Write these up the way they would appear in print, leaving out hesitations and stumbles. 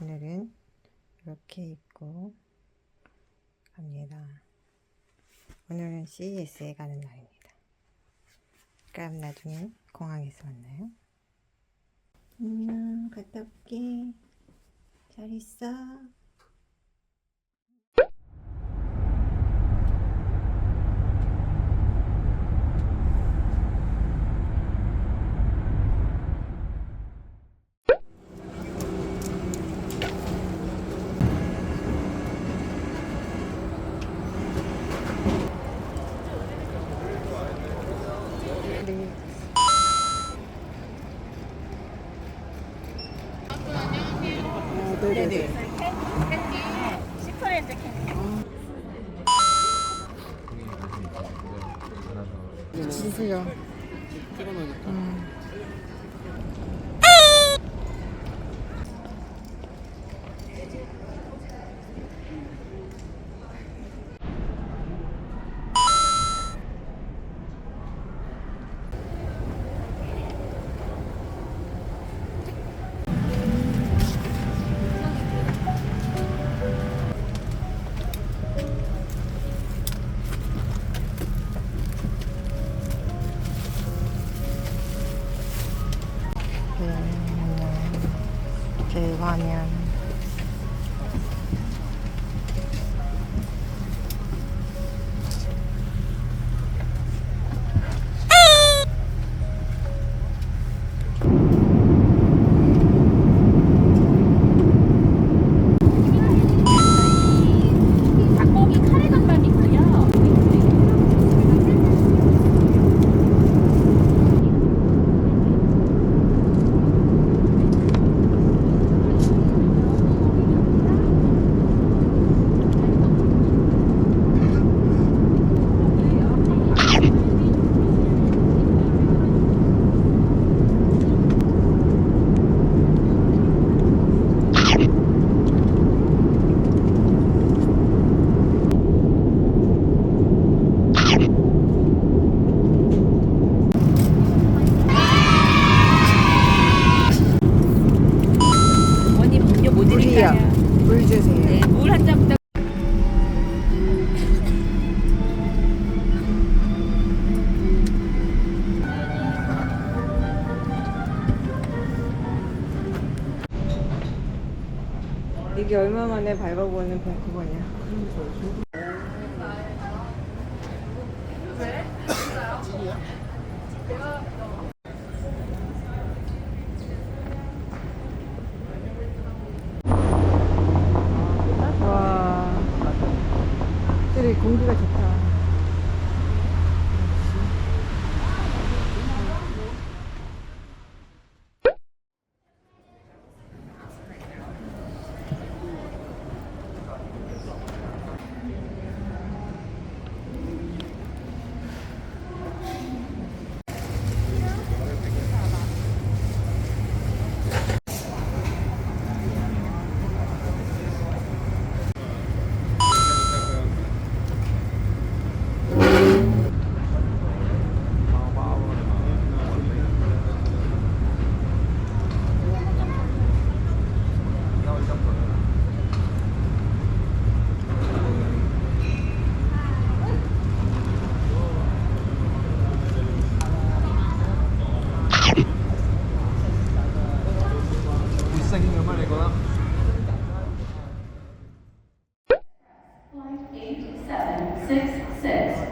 오늘은 이렇게 입고 갑니다. 오늘은 CES에 가는 날입니다. 그럼 나중에 공항에서 만나요. 안녕, 갔다 올게. 잘 있어. 네네. 캔디 10% 캔디. 주세요. 대화면 닭고기 카레 덮밥 있고요. 어머님 음료 뭐 드릴까요? 물 주세요. 네, 물 한 잔 부탁. 이게 얼마 만에 밟아보는 밴쿠버냐. 와, 확실히 공기가 좋다.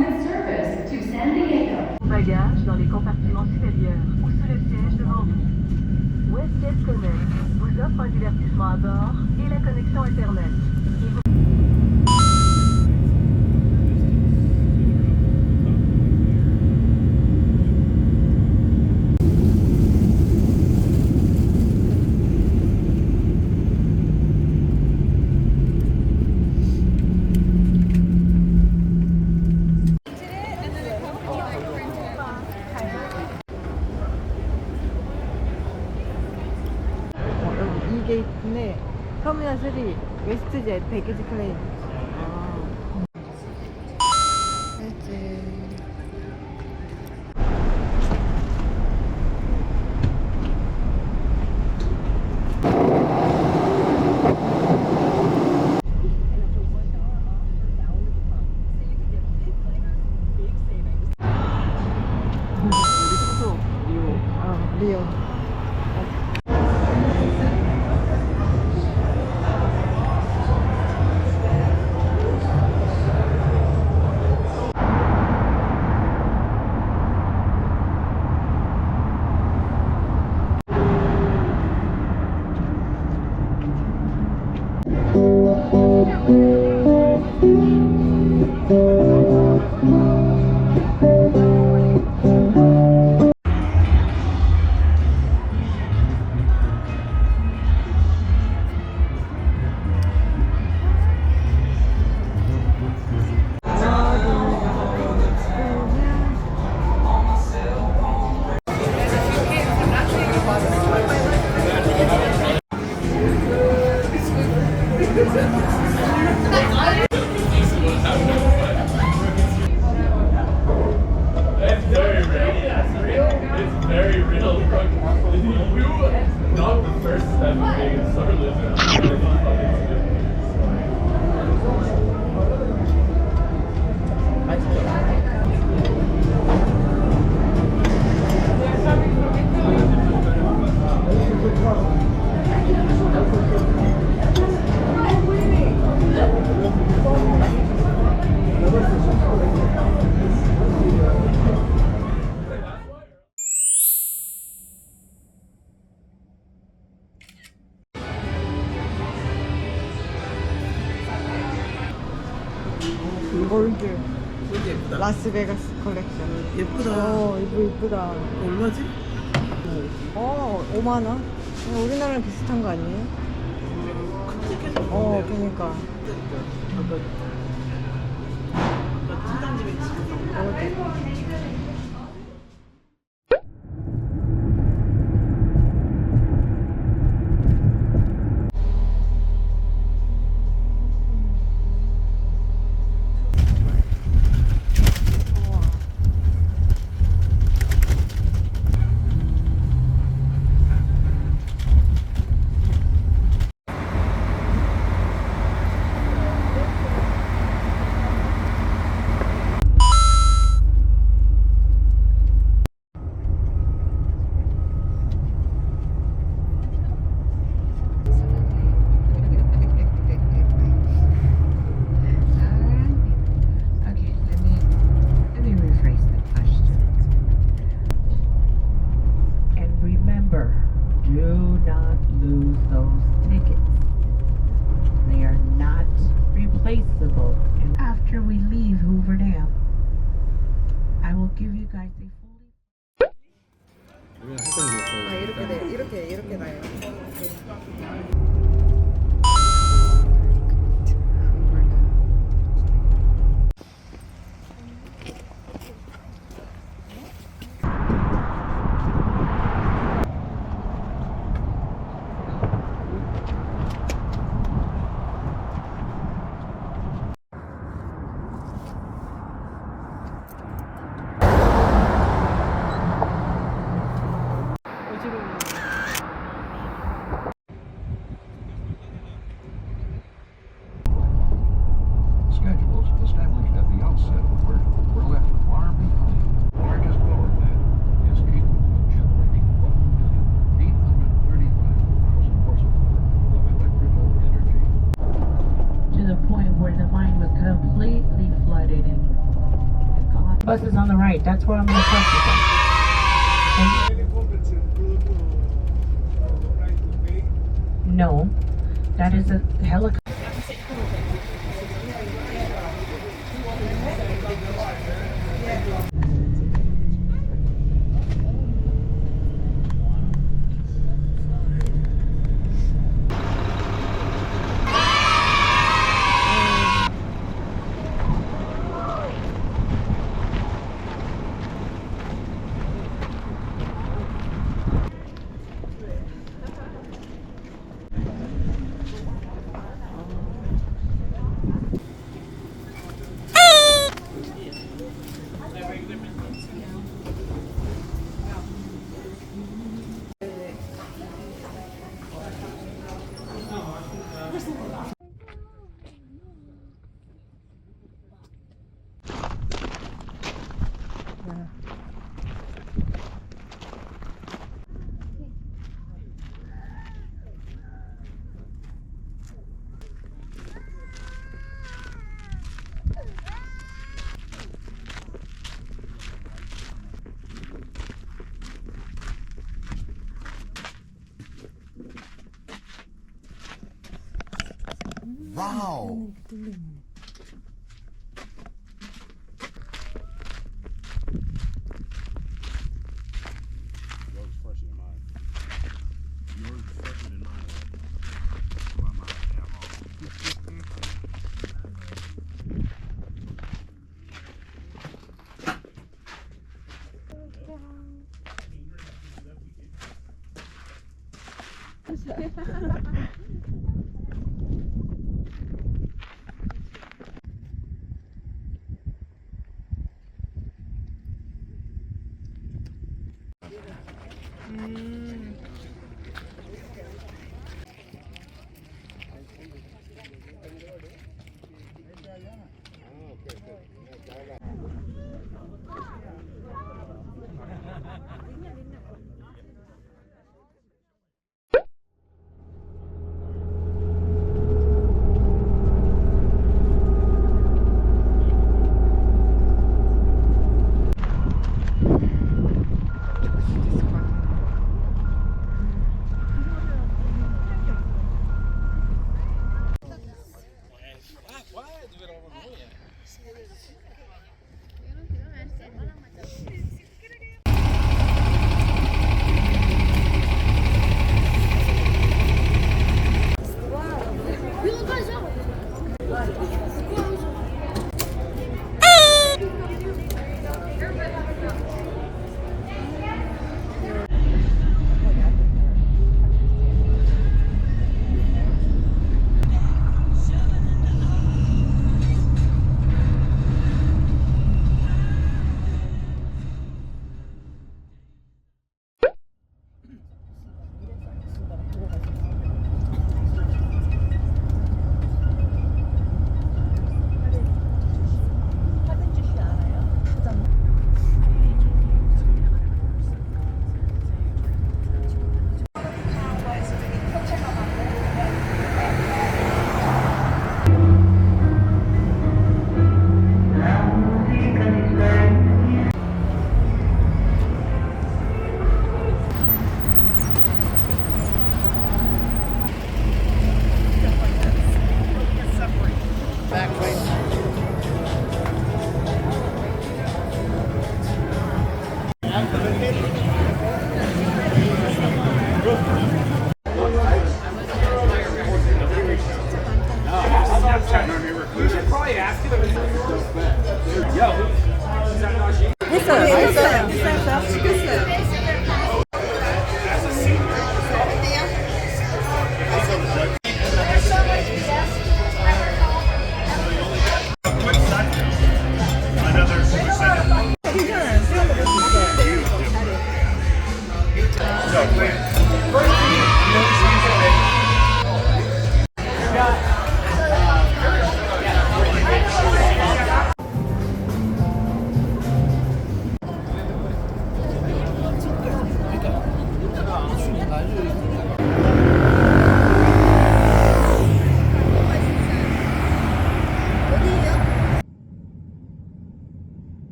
With service to San Diego. Bagages dans les compartiments supérieurs ou sous le siège devant vous. WestJet Connect vous offre un divertissement à bord et la connexion Internet. 여기 이 게이트인데 터미널 3 웨스트젯 배기지 클레임. 리오. It's very real. It's very real. You not the first step of being a star lizard. 골드. 라스베가스 컬렉션. 예쁘다. 이거 이쁘다. 얼마지? 5만 원? 우리나라랑 비슷한 거 아니에요? 그니까. 아까 칠단집에 Okay, let me rephrase the question. And remember, do not lose those tickets. They are not replaceable. And after we leave Hoover Dam, I will give you guys a fully 이렇게 나요. Schedules established at the outset of the work were left far behind. The largest power plant is capable of generating 1,835,000 horsepower of electrical energy. to the point where the mine was completely flooded and gone. Buses on the right, that's where I'm gonna focus on. No, that is a helicopter. Wow. Yours is fresher than mine. Yours is fresher than mine. Well, mine half off.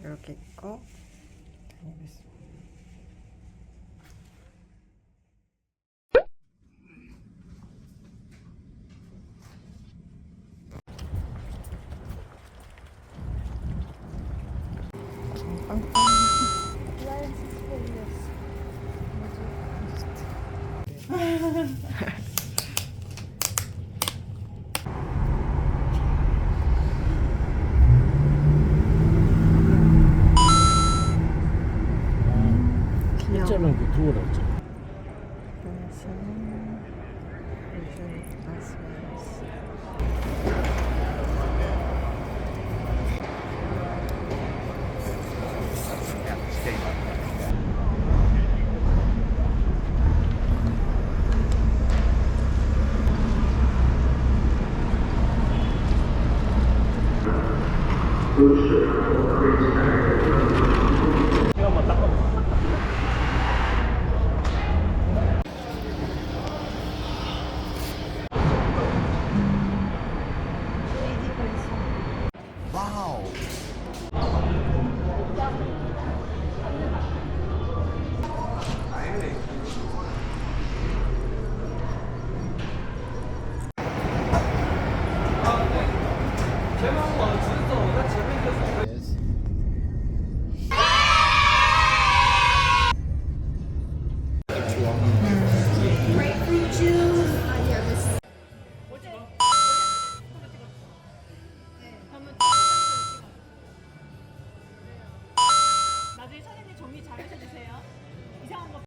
이렇게 입고 다니겠습니다. 했잖아, 그 그거라 했잖아. 나중에 사장님 정리 잘 해주세요. 이상한 거.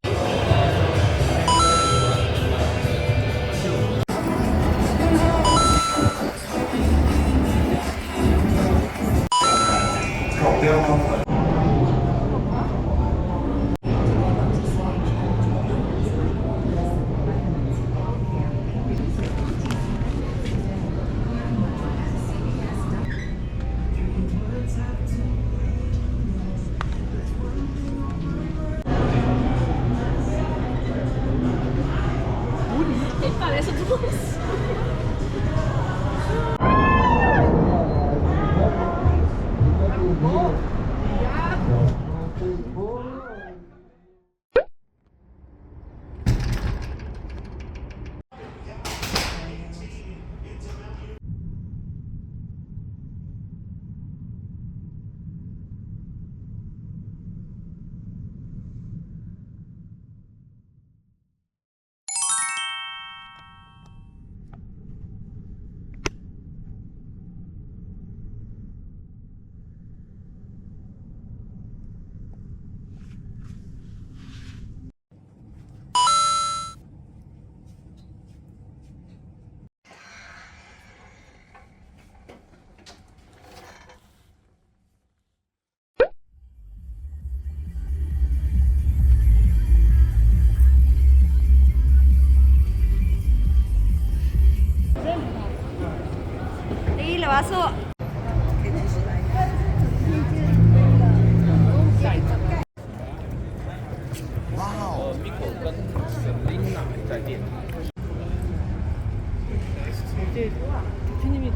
색깔에서 들어왔어. 내일 와서 대표님이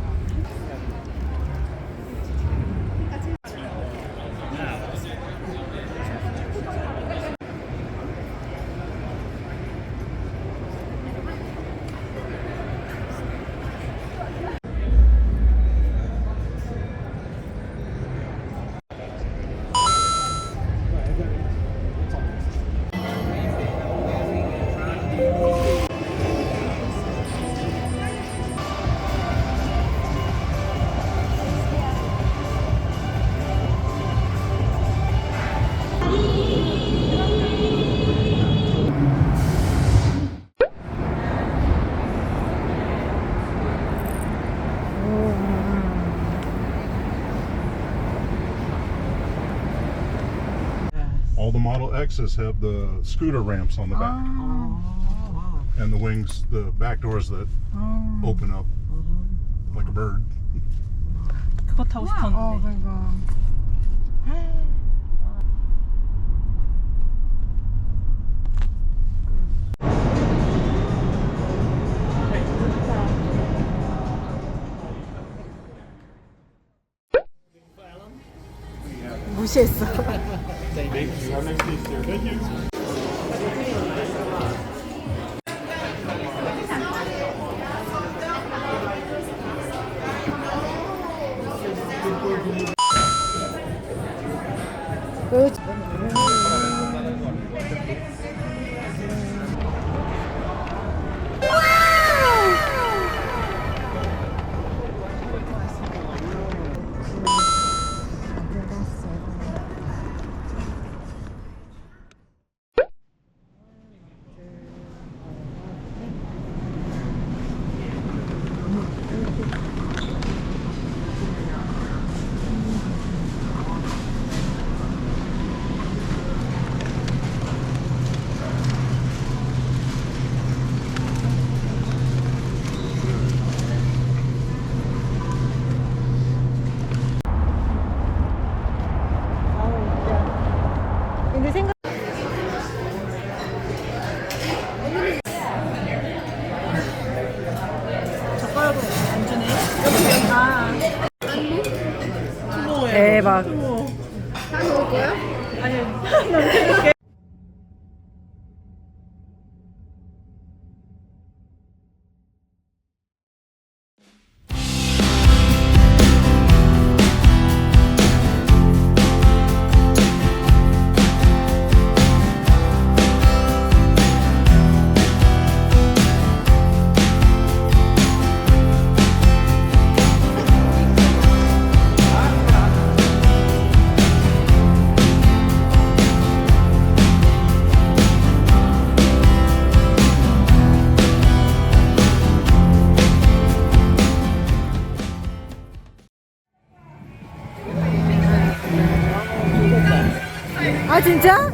All the Model X's have the scooter ramps on the back. And the wings, the back doors that open up like a bird. 그거 타고 싶었는데. 그러니까. 무시했어. 대박. 다 먹을 거야? 아 진짜?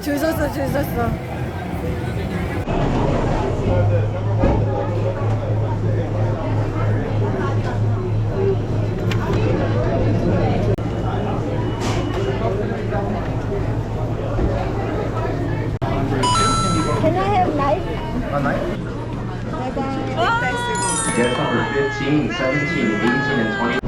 줄 섰어 줄 섰어. Guest number 15, 17, 18, and 20.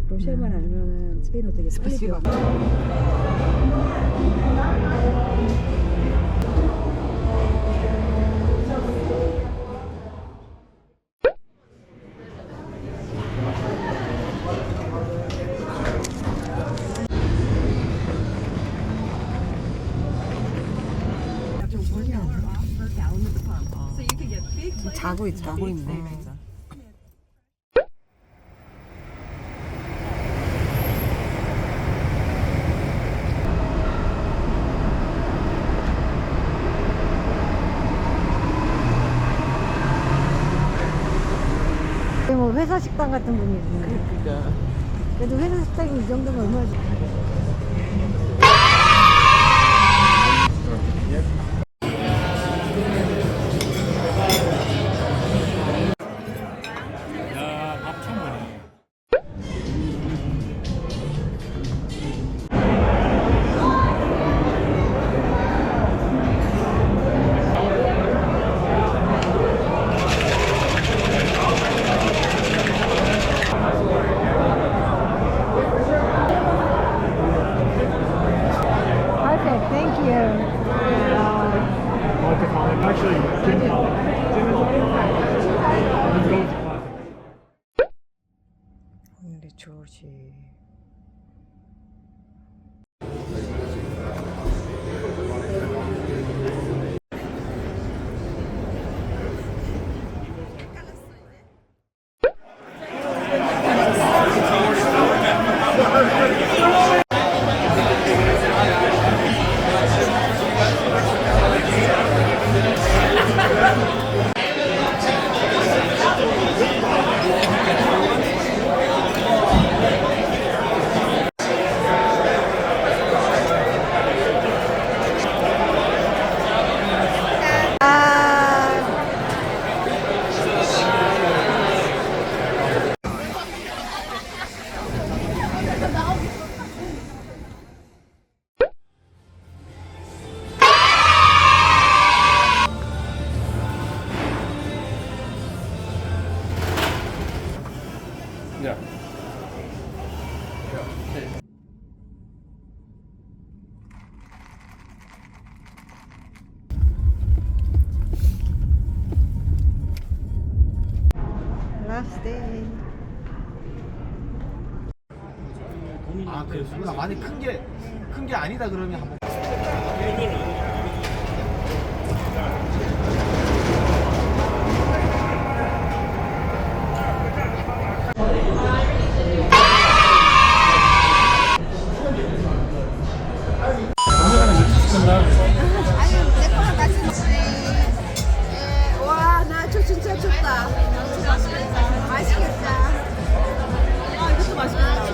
러시아만 알면은 스페인어 되게 빨리 배워. 자고 있다. 자고 있네. 뭐 회사 식당 같은 분위기. 그러니까. 그래도 회사 식당이 이 정도면 얼마지? Perfect, thank you. 오늘의 조지. 나마스테. 아 그래 누나 많이 큰 게 아니다 그러면 한번 아니, 내 거랑 같이 먹지. 와, 나 저 진짜 좋다. 맛있겠다. 아, 이것도 맛있겠다.